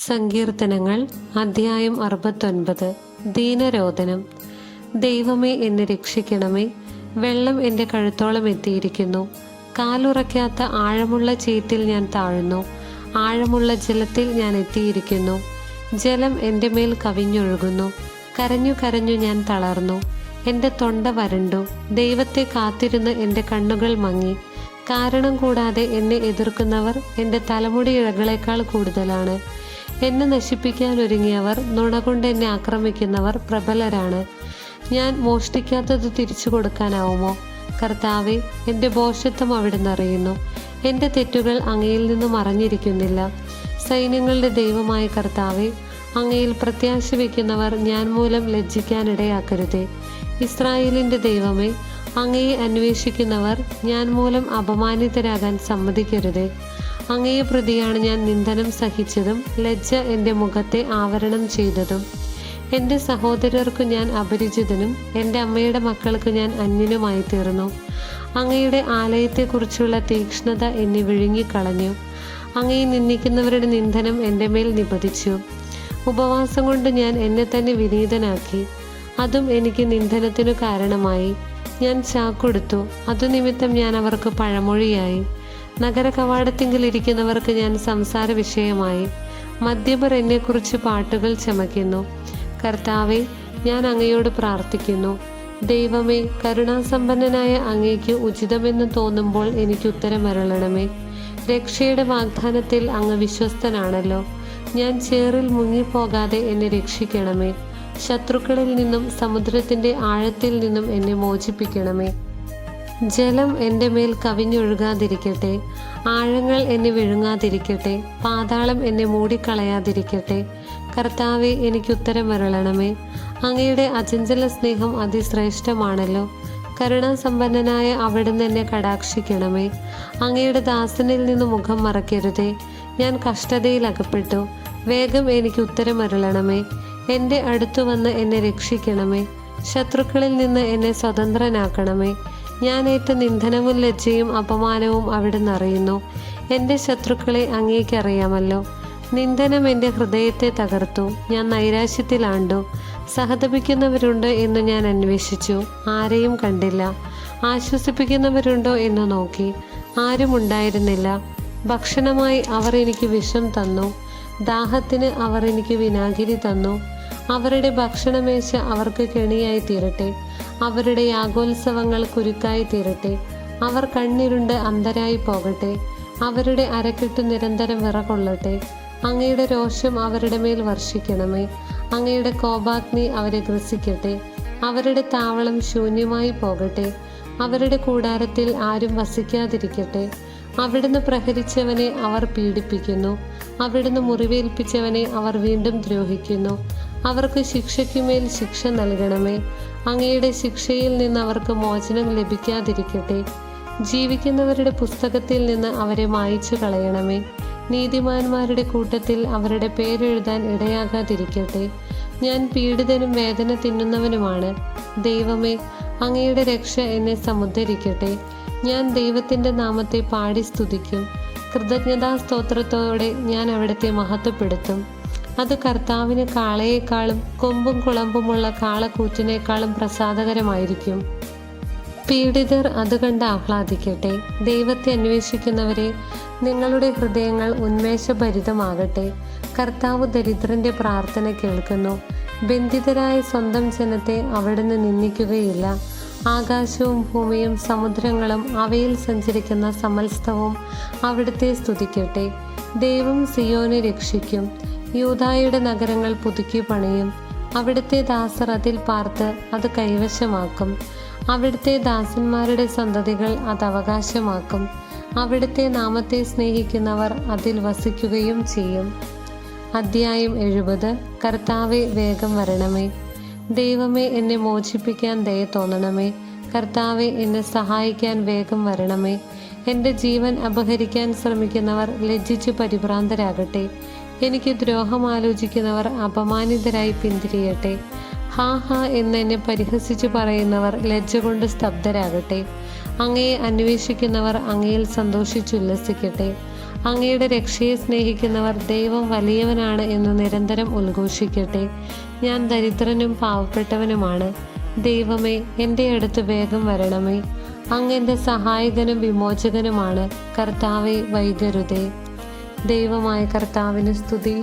സങ്കീർത്തനങ്ങൾ അധ്യായം 69. ദീനരോധനം. ദൈവമേ, എന്നെ രക്ഷിക്കണമേ. വെള്ളം എൻ്റെ കഴുത്തോളം എത്തിയിരിക്കുന്നു. കാലുറയ്ക്കാത്ത ആഴമുള്ള ചീറ്റിൽ ഞാൻ താഴുന്നു. ആഴമുള്ള ജലത്തിൽ ഞാൻ എത്തിയിരിക്കുന്നു. ജലം എൻ്റെ മേൽ കവിഞ്ഞൊഴുകുന്നു. കരഞ്ഞു കരഞ്ഞു ഞാൻ തളർന്നു. എൻ്റെ തൊണ്ട വരണ്ടു. ദൈവത്തെ കാത്തിരുന്ന് എൻ്റെ കണ്ണുകൾ മങ്ങി. കാരണം കൂടാതെ എന്നെ എതിർക്കുന്നവർ എൻ്റെ തലമുടി ഇഴകളേക്കാൾ കൂടുതലാണ്. എന്നെ നശിപ്പിക്കാൻ ഒരുങ്ങിയവർ, നുണ കൊണ്ട് എന്നെ ആക്രമിക്കുന്നവർ പ്രബലരാണ്. ഞാൻ മോഷ്ടിക്കാത്തത് തിരിച്ചു കൊടുക്കാനാവുമോ? കർത്താവെ, എൻ്റെ ഭോഷത്വം അവിടുന്ന് അറിയുന്നു. എൻ്റെ തെറ്റുകൾ അങ്ങയിൽ നിന്നും മറഞ്ഞിരിക്കുന്നില്ല. സൈന്യങ്ങളുടെ ദൈവമായ കർത്താവെ, അങ്ങയിൽ പ്രത്യാശ വയ്ക്കുന്നവർ ഞാൻ മൂലം ലജ്ജിക്കാനിടയാക്കരുതേ. ഇസ്രായേലിൻ്റെ ദൈവമേ, അങ്ങയെ അന്വേഷിക്കുന്നവർ ഞാൻ മൂലം അപമാനിതരാകാൻ സമ്മതിക്കരുതേ. അങ്ങയെ പ്രതിയാണ് ഞാൻ നിന്ദനം സഹിച്ചതും ലജ്ജ എൻ്റെ മുഖത്തെ ആവരണം ചെയ്തതും. എൻ്റെ സഹോദരർക്കു ഞാൻ അപരിചിതനും എൻ്റെ അമ്മയുടെ മക്കൾക്ക് ഞാൻ അന്യനുമായി തീർന്നു. അങ്ങയുടെ ആലയത്തെക്കുറിച്ചുള്ള തീക്ഷ്ണത എന്നെ വിഴുങ്ങിക്കളഞ്ഞു. അങ്ങയെ നിന്ദിക്കുന്നവരുടെ നിന്ദനം എൻ്റെ മേൽ നിപതിച്ചു. ഉപവാസം കൊണ്ട് ഞാൻ എന്നെ തന്നെ വിനീതനാക്കി. അതും എനിക്ക് നിന്ദനത്തിനു കാരണമായി. ഞാൻ ചാക്കൊടുത്തു. അതുനിമിത്തം ഞാൻ അവർക്ക് പഴമൊഴിയായി. നഗര കവാടത്തിങ്കിലിരിക്കുന്നവർക്ക് ഞാൻ സംസാര വിഷയമായി. മദ്യപർ എന്നെക്കുറിച്ച് പാട്ടുകൾ ചമയ്ക്കുന്നു. കർത്താവെ, ഞാൻ അങ്ങയോട് പ്രാർത്ഥിക്കുന്നു. ദൈവമേ, കരുണാസമ്പന്നനായ അങ്ങേക്ക് ഉചിതമെന്ന് തോന്നുമ്പോൾ എനിക്ക് ഉത്തരമരുളണമേ. രക്ഷയുടെ വാഗ്ദാനത്തിൽ അങ്ങ് വിശ്വസ്തനാണല്ലോ. ഞാൻ ചേറിൽ മുങ്ങിപ്പോകാതെ എന്നെ രക്ഷിക്കണമേ. ശത്രുക്കളിൽ നിന്നും സമുദ്രത്തിൻ്റെ ആഴത്തിൽ നിന്നും എന്നെ മോചിപ്പിക്കണമേ. ജലം എൻ്റെ മേൽ കവിഞ്ഞൊഴുകാതിരിക്കട്ടെ. ആഴങ്ങൾ എന്നെ വിഴുങ്ങാതിരിക്കട്ടെ. പാതാളം എന്നെ മൂടിക്കളയാതിരിക്കട്ടെ. കർത്താവെ, എനിക്ക് ഉത്തരമരുളണമേ. അങ്ങയുടെ അചഞ്ചല സ്നേഹം അതിശ്രേഷ്ഠമാണല്ലോ. കരുണാസമ്പന്നനായ അവിടുന്ന് എന്നെ കടാക്ഷിക്കണമേ. അങ്ങയുടെ ദാസനിൽ നിന്ന് മുഖം മറക്കരുതേ. ഞാൻ കഷ്ടതയിൽ അകപ്പെട്ടു. വേഗം എനിക്ക് ഉത്തരമരുളണമേ. എൻ്റെ അടുത്തു വന്ന് എന്നെ രക്ഷിക്കണമേ. ശത്രുക്കളിൽ നിന്ന് എന്നെ സ്വതന്ത്രനാക്കണമേ. ഞാൻ ഏറ്റ നിന്ദനവും ലജ്ജയും അപമാനവും അവിടുന്ന് അറിയുന്നു. എൻ്റെ ശത്രുക്കളെ അങ്ങേക്കറിയാമല്ലോ. നിന്ദനം എൻ്റെ ഹൃദയത്തെ തകർത്തു. ഞാൻ നൈരാശ്യത്തിലാണ്ടു. സഹതപിക്കുന്നവരുണ്ടോ എന്ന് ഞാൻ അന്വേഷിച്ചു, ആരെയും കണ്ടില്ല. ആശ്വസിപ്പിക്കുന്നവരുണ്ടോ എന്ന് നോക്കി, ആരും ഉണ്ടായിരുന്നില്ല. ഭക്ഷണമായി അവർ എനിക്ക് വിഷം തന്നു. ദാഹത്തിന് അവർ എനിക്ക് വിനാഗിരി തന്നു. അവരുടെ ഭക്ഷണമേശ അവർക്ക് കെണിയായി തീരട്ടെ. അവരുടെ യാഗോത്സവങ്ങൾ കുരുക്കായി തീരട്ടെ. അവർ കണ്ണിരുണ്ട് അന്ധരായി പോകട്ടെ. അവരുടെ അരക്കെട്ട് നിരന്തരം വിറകൊള്ളട്ടെ. അങ്ങയുടെ രോഷം അവരുടെ മേൽ വർഷിക്കണമേ. അങ്ങയുടെ കോപാഗ്നി അവരെ ഗ്രസിക്കട്ടെ. അവരുടെ താവളം ശൂന്യമായി പോകട്ടെ. അവരുടെ കൂടാരത്തിൽ ആരും വസിക്കാതിരിക്കട്ടെ. അവിടുന്ന് പ്രഹരിച്ചവനെ അവർ പീഡിപ്പിക്കുന്നു. അവിടുന്ന് മുറിവേൽപ്പിച്ചവനെ അവർ വീണ്ടും ദ്രോഹിക്കുന്നു. അവർക്ക് ശിക്ഷയ്ക്കുമേൽ ശിക്ഷ നൽകണമേ. അങ്ങയുടെ ശിക്ഷയിൽ നിന്ന് അവർക്ക് മോചനം ലഭിക്കാതിരിക്കട്ടെ. ജീവിക്കുന്നവരുടെ പുസ്തകത്തിൽ നിന്ന് അവരെ മായ്ച്ചു കളയണമേ. നീതിമാന്മാരുടെ കൂട്ടത്തിൽ അവരുടെ പേരെഴുതാൻ ഇടയാകാതിരിക്കട്ടെ. ഞാൻ പീഡിതനും വേദന തിന്നുന്നവനുമാണ്. ദൈവമേ, അങ്ങയുടെ രക്ഷ എന്നെ സമുദ്ധരിക്കട്ടെ. ഞാൻ ദൈവത്തിൻ്റെ നാമത്തെ പാടി സ്തുതിക്കും. കൃതജ്ഞതാ സ്തോത്രത്തോടെ ഞാൻ അവിടുത്തെ മഹത്വപ്പെടുത്തും. അത് കർത്താവിന് കാളയേക്കാളും കൊമ്പും കുളമ്പുമുള്ള കാളക്കൂറ്റിനേക്കാളും പ്രസാദകരമായിരിക്കും. പീഡിതർ അത് കണ്ട് ആഹ്ലാദിക്കട്ടെ. ദൈവത്തെ അന്വേഷിക്കുന്നവരെ, നിങ്ങളുടെ ഹൃദയങ്ങൾ ഉന്മേഷഭരിതമാകട്ടെ. കർത്താവ് ദരിദ്രന്റെ പ്രാർത്ഥന കേൾക്കുന്നു. ബന്ധിതരായ സ്വന്തം ജനത്തെ അവിടുന്ന് നിന്ദിക്കുകയില്ല. ആകാശവും ഭൂമിയും സമുദ്രങ്ങളും അവയിൽ സഞ്ചരിക്കുന്ന സമസ്തവും അവിടുത്തെ സ്തുതിക്കട്ടെ. ദൈവം സിയോനെ രക്ഷിക്കും. യൂദായുടെ നഗരങ്ങൾ പുതുക്കി പണിയും. അവിടുത്തെ ദാസർ അതിൽ പാർത്ത് അത് കൈവശമാക്കും. അവിടുത്തെ ദാസന്മാരുടെ സന്തതികൾ അത് അവകാശമാക്കും. അവിടുത്തെ നാമത്തെ സ്നേഹിക്കുന്നവർ അതിൽ വസിക്കുകയും ചെയ്യും. അധ്യായം 70. കർത്താവെ, വേഗം വരണമേ. ദൈവമേ, എന്നെ മോചിപ്പിക്കാൻ ദയ തോന്നണമേ. കർത്താവെ, എന്നെ സഹായിക്കാൻ വേഗം വരണമേ. എൻ്റെ ജീവൻ അപഹരിക്കാൻ ശ്രമിക്കുന്നവർ ലജ്ജിച്ചു പരിഭ്രാന്തരാകട്ടെ. എനിക്ക് ദ്രോഹം ആലോചിക്കുന്നവർ അപമാനിതരായി പിന്തിരിയട്ടെ. ഹാ ഹാ എന്ന് എന്നെ പരിഹസിച്ചു പറയുന്നവർ ലജ്ജ കൊണ്ട് സ്തബ്ധരാകട്ടെ. അങ്ങയെ അന്വേഷിക്കുന്നവർ അങ്ങയിൽ സന്തോഷിച്ചുല്ലസിക്കട്ടെ. അങ്ങയുടെ രക്ഷയെ സ്നേഹിക്കുന്നവർ ദൈവം വലിയവനാണ് എന്ന് നിരന്തരം ഉദ്ഘോഷിക്കട്ടെ. ഞാൻ ദരിദ്രനും പാവപ്പെട്ടവനുമാണ്. ദൈവമേ, എൻ്റെ അടുത്ത് വേഗം വരണമേ. അങ്ങ് എൻ്റെ സഹായകനും വിമോചകനുമാണ്. കർത്താവെ, വൈകരുതേ. ദൈവമായ കർത്താവിന് സ്തുതി.